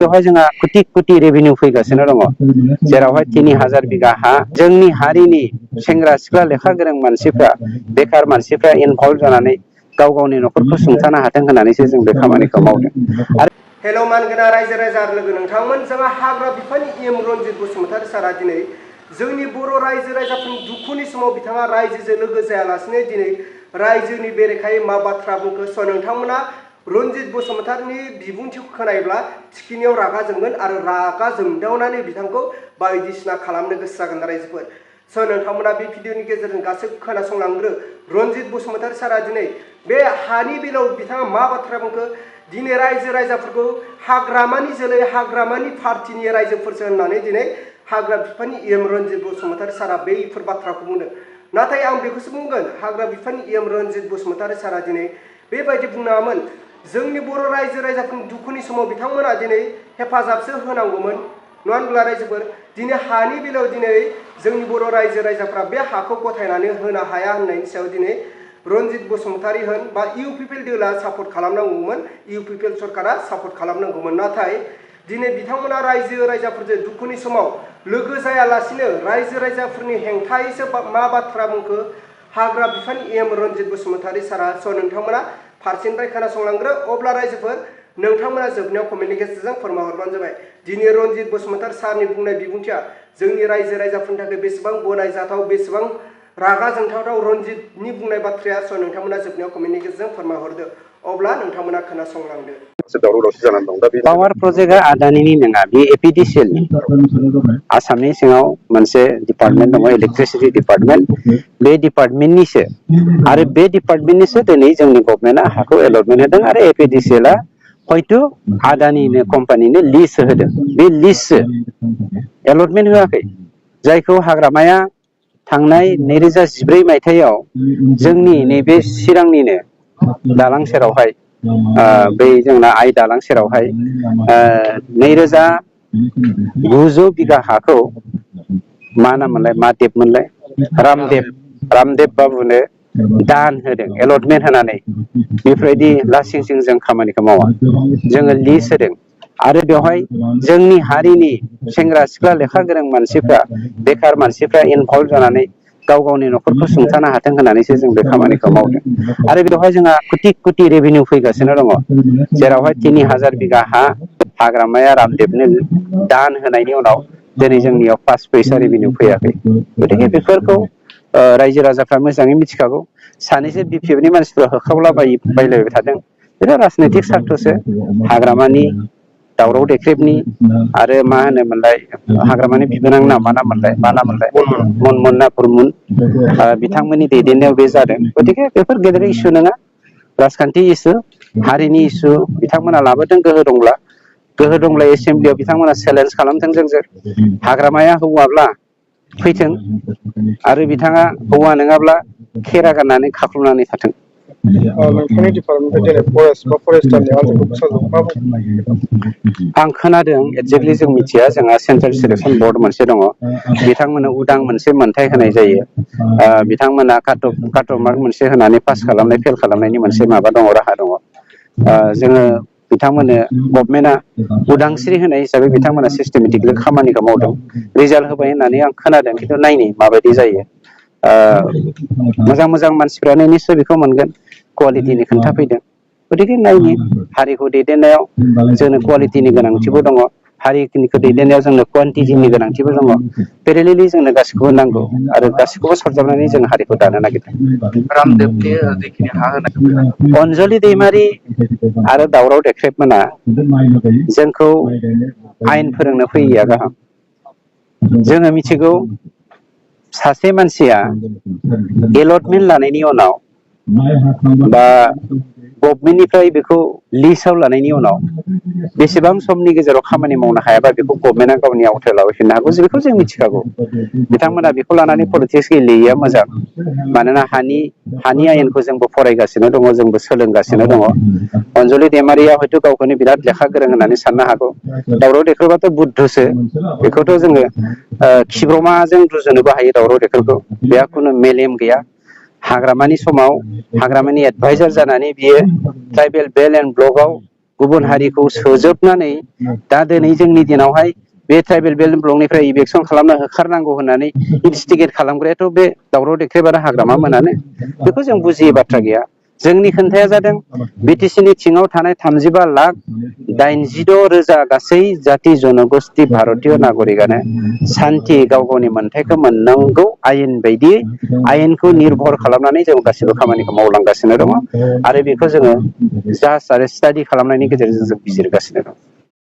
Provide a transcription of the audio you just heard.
बेवहाय जोंहा कोटि कोटि रेभिनिउ फैगासिनो दङ जेरावहाय 3000 बिगा हा जोंनि हारिनि सेंग्रा सिख्ला लेखा गोरों मानसिफ्रा बेकार मानसिफ्रा इनभल्व जानानै गाव गावनि न'खरखौ सुंथानो हाथों होननानैसो जों बे खामानिखौ मावदों। आरो हेल' मानगोनां रायजो राजा लोगो नोंथांमोन जोंहा हाग्रा बिफाननि एम रनजित बसुमतारी सारा दिनै जोंनि बर' रायजो राजाफोरनि दुखुनि समाव बिथाङा रायजोजों लोगो जायालासिनो दिनै रायजोनि बेरेखायै मा बाथ्रा बुंखो स' नोंथांमोना रनजित बसुमतारीनि बिबुंथिखौ खोनायोब्ला थिखिनियाव रागा जोंगोन आरो रागा जोंदावनानै बिथांखौ बायदिसिना खालामनो गोसो जागोन रायजोफोर। स' नोंथांमोना बे भिडिअनि गेजेरजों गासैबो खोनासंलांग्रो रनजित बसुमतारी सारा दिनै बे हानि बेलायाव बिथाङा मा बाथ्रा बुंखो दिनै रायजो राजाफोरखौ हाग्रामानि जोलै हाग्रामानि पार्टिनि रायजोफोरसो होननानै दिनै हाग्रा बिफाननि एम रनजित बसुमतारी सारा बेफोर बाथ्राखौ बुंदों। नाथाय आं बेखौसो बुंगोन हाग्रा बिफाननि एम रनजित बसुमतारी सारा दिनै बेबायदि बुंनाङामोन। जोंनि बर' रायजो राजाफोरनि दुखुनि समाव बिथांमोना दिनै हेफाजाबसो होनांगौमोन नङा होनब्ला रायजोफोर दिनै हानि बेलायाव दिनै जोंनि बर' रायजो राजाफ्रा बे हाखौ गथायनानै होनो हाया होननायनि सायाव दिनै रनजित बसुमतारी होन बा इउपिपिएल दोला सापर्ट खालामनांगौमोन इउपिपिएल सरकारा सापर्ट खालामनांगौमोन। नाथाय दिनै बिथांमोना रायजो राजाफोरजों दुखुनि समाव लोगो जायालासिनो रायजो राजाफोरनि हेंथायैसो मा बाथ्रा बुंखो हाग्रा बिफाननि एम रनजित बसुमतारी सारा स' नोंथांमोना फारसेनिफ्राय खोनासंलांग्रो अब्ला रायजोफोर नोंथांमोना जोबनायाव कमेन्टनि गेजेरजों फोरमायहरबानो जाबाय दिनै रनजित बसुमतारी सारनि बुंनाय बिबुंथिया जोंनि रायजो राजाफोरनि थाखाय बेसेबां गनायजाथाव बेसेबां रागा जोंथावथाव रनजितनि बुंनाय बाथ्राया स' नोंथांमोना जोबनायाव कमेन्टनि गेजेरजों फोरमायहरदो अब्ला नोंथांमोना खोनासंलांदो। पावार प्रजेक्टआ आदानिनि नङा बे एपिडिसिएलनि आसामनि सिङाव मोनसे डिपार्टमेन्ट दङ इलेक्ट्रिसिटि डिपार्टमेन्ट बे डिपार्टमेन्टनिसो आरो बे डिपार्टमेन्टनिसो दिनै जोंनि गभर्नमेन्टआ हाखौ एलटमेन्ट होदों आरो एपिडिसिएलआ हयथ' आदानिनो कम्पानिनो लिज होदों बे लिजसो एलटमेन्ट होआखै जायखौ हाग्रामाया थांनाय 2014 मायथाइयाव जोंनि नैबे चिरांनिनो दालां सेरावहाय बै जोंना आइ दालां सेरावहाय 2900 बिगा हाखौ मा नाममोनलाय मा देबमोनलाय रामदेब बाबुनो दान होदों एलटमेन्ट होनानै बेफोरबायदि लासिं सिं जों खामानिखौ मावा जोङो लिज होदों आरो बेवहाय जोंनि हारिनि सेंग्रा सिख्ला लेखा गोरों मानसिफ्रा बेकार मानसिफ्रा इनभल्व जानानै गाव गावनि न'खरखौ सुंथानो हाथों होननानैसो जों बे खामानिखौ मावदों आरो बेवहाय जोंहा कोटि कोटि रेभिनिउ फैगासिनो दङ जेरावहाय 3000 बिगा हा हाग्रामाया रामदेबनो दान होनायनि उनाव दिनै जोंनियाव 5 पैसा रेभिनिउ फैयाखै गतिके बेफोरखौ रायजो राजाफ्रा मोजाङै मिथिखागौ सानैसो बिपिएफनि मानसिफ्रा होख्रावला बायलायबाय थादों बेथ' राजनैतिक सार्थसो हाग्रामानि दावराव देख्रेबनि आरो मा होनोमोनलाय हाग्रामानि बिबोनां मा नाममोनलाय मनमोन ना फुरमोन बिथांमोननि दैदेननायाव बे जादों गतिके बेफोर गेदेर इसु नङा राजखान्थि इसु हारिनि इसु बिथांमोना लाबोदों गोहो दंब्ला एसेम्ब्लियाव बिथांमोना चेलेन्ज खालामथों जोंजों हाग्रामाया हौवाब्ला फैथों आरो बिथाङा हौवा नङाब्ला खेरा गाननानै खाख्लुमनानै थाथों। नोंथांनि डिपार्टमेन्टनिफ्राय दिनै फरेस्ट बा फरेस्टारनि आन्दारखौ फोसावदों मा बुंदों? आं खोनादों एक्जेक्टलि जों मिथिया जोंहा सेन्ट्रेल सिलेक्सन बर्ड मोनसे दङ बिथांमोननो उदां मोनसे मोनथाय होनाय जायो बिथांमोना काट मार्क मोनसे होनानै पास खालामनाय फेल खालामनायनि मोनसे माबा दङ राहा दङ जोङो बिथांमोननो गभर्नमेन्टआ उदांस्रि होनाय हिसाबै बिथांमोना सिस्टेमेटिकलि खामानिखौ मावदों रिजाल्ट होबाय होननानै आं खोनादों खिन्थु नायनि माबायदि जायो मोजां मानसिफ्रानो निस्सय बेखौ मोनगोन कुवालिटिनि खोन्थाफैदों गतिके नायनि हारिखौ दैदेननायाव जोंनो कुवालिटिनि गोनांथिबो दङ हारिखौ दैदेननायाव जोंनो कुवान्टिटिनि गोनांथिबो दङ पेरेलेलि जोंनो गासिखौबो नांगौ आरो गासिखौबो सरजाबनानै जों हारिखौ दानो नागिरदों। रामदेबनि जिखिनि हा होनाय अनजलि दैमारि आरो दावराव देख्रेब मोना जोंखौ आयेन फोरोंनो फैयैया गाहाम जोङो मिथिगौ सासे मानसिया एलटमेन्ट लानायनि उनाव बा गभर्नमेन्टनिफ्राय बेखौ लिस्टआव लानायनि उनाव बेसेबां समनि गेजेराव खामानि मावनो हायाबा बेखौ गभर्नमेन्टआ गावनि आवथायाव लाबोफिननो हागौ बेखौ जों मिथिखागौ बिथांमोना बेखौ लानानै पलिटिक्स गेलेयैया मोजां मानोना हानि आयेनखौ जोंबो फरायगासिनो दङ जोंबो सोलोंगासिनो दङ अनजलि दैमारिया हयथ' गावखौनो बिराद लेखा गोरों होननानै साननो हागौ दावराव देख्रेबाथ' बुद्धसो बेखौथ' जोङो खिब्रमाजों रुजुनोबो हायो दावराव देख्रेबखौ बेहा खुनु मेलेम गैया हाग्रामानि समाव हाग्रामानि एडभाइजार जानानै बियो ट्राइबेल बेल्ट एन्ड ब्लकआव गुबुन हारिखौ सोजोबनानै दा दिनै जोंनि दिनावहाय बे ट्राइबेल बेल्ट ब्लकनिफ्राय इभेकसन खालामना होखारनांगौ होननानै इनभेस्टिगेट खालामग्रायाथ' बे दावराव देख्रेब आरो हाग्रामा मोनानो बेखौ जों बुजियै बाथ्रा गैया। जोंनि खोन्थाया जादों बिटिसिनि सिङाव थानाय 35,86,000 गासै जाति जनगोष्ठि भारतीय नागरिकानो सान्थि गाव गावनि मोन्थाइखौ मोननांगौ आयेन बायदि आयेनखौ निर्भर खालामनानै जों गासिबो खामानिखौ मावलांगासिनो दङ आरो बेखौ जोङो जास्ट आरो स्टाडि खालामनायनि गेजेरजों जों बिजिरगासिनो दं।